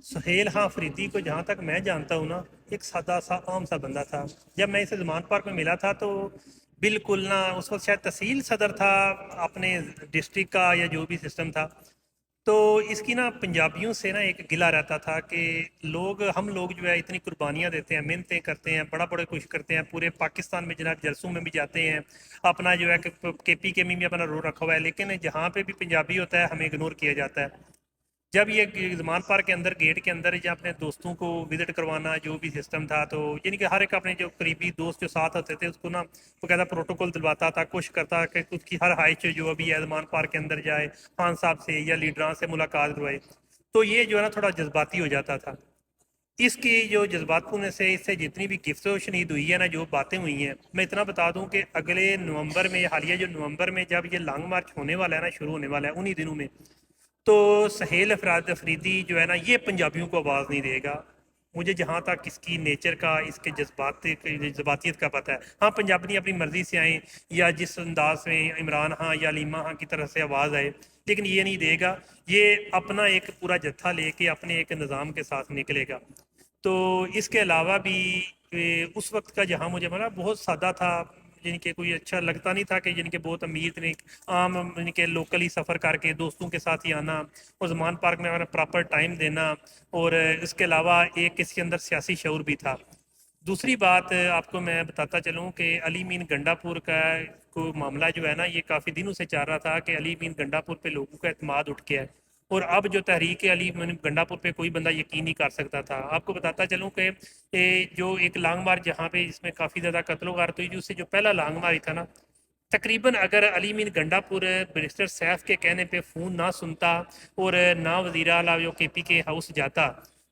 سہیل ہاں فریدی کو جہاں تک میں جانتا ہوں نا، ایک سادہ سا عام سا بندہ تھا. جب میں اسے زمان پارک میں ملا تھا تو بالکل نا، اس وقت شاید تحصیل صدر تھا اپنے ڈسٹرکٹ کا یا جو بھی سسٹم تھا. تو اس کی نا پنجابیوں سے نا ایک گلہ رہتا تھا کہ ہم لوگ جو ہے اتنی قربانیاں دیتے ہیں، محنتیں کرتے ہیں، بڑا بڑے کچھ کرتے ہیں، پورے پاکستان میں جناب جلسوں میں بھی جاتے ہیں، اپنا جو ہے کہ کے پی کے میں بھی اپنا رول رکھا ہوا ہے، لیکن جہاں پہ بھی پنجابی ہوتا ہے ہمیں اگنور کیا جاتا ہے. جب یہ زمان پارک کے اندر گیٹ کے اندر یا اپنے دوستوں کو وزٹ کروانا جو بھی سسٹم تھا، تو یعنی کہ ہر ایک اپنے جو قریبی دوست جو ساتھ ہوتے تھے اس کو نا باقاعدہ پروٹوکول دلواتا تھا، کوشش کرتا کہ اس کی ہر خواہش جو بھی ہے زمان پارک کے اندر جائے، خان صاحب سے یا لیڈران سے ملاقات کروائے. تو یہ جو ہے نا تھوڑا جذباتی ہو جاتا تھا. اس کی جو جذبات ہونے سے اس سے جتنی بھی گفت و شنید ہوئی ہے نا، جو باتیں ہوئی ہیں، میں اتنا بتا دوں کہ اگلے نومبر میں، حالیہ جو نومبر میں جب یہ لانگ مارچ ہونے والا ہے نا، شروع ہونے والا ہے انہی دنوں میں، تو سہیل افریدی جو ہے نا یہ پنجابیوں کو آواز نہیں دے گا. مجھے جہاں تک اس کی نیچر کا، اس کے جذباتیت کا پتہ ہے. ہاں پنجابی اپنی مرضی سے آئیں یا جس انداز میں عمران ہاں یا لیما ہاں کی طرف سے آواز آئے، لیکن یہ نہیں دے گا. یہ اپنا ایک پورا جتھا لے کے اپنے ایک نظام کے ساتھ نکلے گا. تو اس کے علاوہ بھی اس وقت کا جہاں مجھے ملا بہت سادہ تھا، یعنی کہ کوئی اچھا لگتا نہیں تھا کہ یعنی کہ بہت امیر نہیں، عام یعنی کہ لوکل ہی سفر کر کے دوستوں کے ساتھ ہی آنا اور زمان پارک میں ہمارا پراپر ٹائم دینا. اور اس کے علاوہ ایک اس کے اندر سیاسی شعور بھی تھا. دوسری بات آپ کو میں بتاتا چلوں کہ علی مین گنڈا پور کا کو معاملہ جو ہے نا، یہ کافی دنوں سے چل رہا تھا کہ علی مین گنڈا پور پہ لوگوں کا اعتماد اٹھ گیا ہے. اور اب جو تحریک علی مین گنڈا پور پہ کوئی بندہ یقین نہیں کر سکتا تھا. آپ کو بتاتا چلوں کہ جو ایک لانگ مارچ جہاں پہ اس میں کافی زیادہ قتل و غارت ہوئی، جو اس سے جو پہلا لانگ مارچ تھا نا، تقریباً اگر علی مین گنڈا پور بیرسٹر سیف کے کہنے پہ فون نہ سنتا اور نہ وزیر اعلیٰ جو کے پی کے ہاؤس جاتا،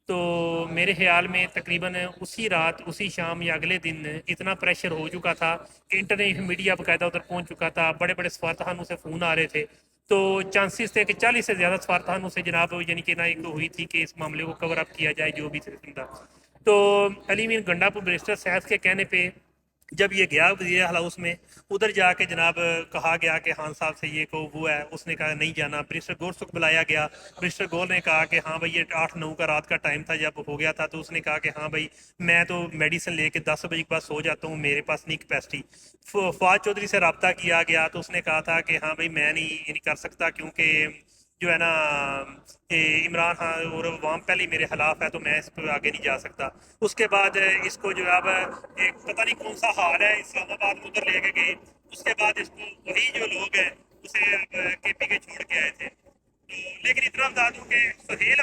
تو میرے خیال میں تقریباً اسی رات، اسی شام یا اگلے دن اتنا پریشر ہو چکا تھا کہ انٹرنیشنل میڈیا باقاعدہ ادھر پہنچ چکا تھا، بڑے بڑے سفارتخانوں سے فون آ رہے تھے. تو چانسز تھے کہ 40 سے زیادہ سفارتخانوں سے جناب یعنی کہ نا ایک ہوئی تھی کہ اس معاملے کو کور اپ کیا جائے جو بھی تھا. تو علی مین گنڈا پور بیرسٹر صاحب کے کہنے پہ جب یہ گیا وزیر اعلیٰ ہاؤس میں، ادھر جا کے جناب کہا گیا کہ خان صاحب سے یہ کو وہ ہے، اس نے کہا نہیں جانا. برسٹر گور کو بلایا گیا. برسٹر گور نے کہا کہ ہاں بھائی یہ 8-9 کا رات کا ٹائم تھا جب ہو گیا تھا، تو اس نے کہا کہ ہاں بھائی میں تو میڈیسن لے کے 10 بجے کے بعد سو جاتا ہوں، میرے پاس نہیں کیپیسٹی. فواد چودھری سے رابطہ کیا گیا تو اس نے کہا تھا کہ ہاں بھائی میں نہیں کر سکتا، کیونکہ جو ہے نا عمران خان اور عوام پہلے ہی میرے خلاف ہے، تو میں اس پہ آگے نہیں جا سکتا. اس کے بعد اس کو جو ہے اب ایک پتہ نہیں کون سا ہار ہے اسلام آباد میں ادھر لے کے گئے. اس کے بعد اس کو وہی جو لوگ ہیں اسے اب کے پی کے چھوڑ کے آئے تھے. تو لیکن اتنا بتا دوں کہ سہیل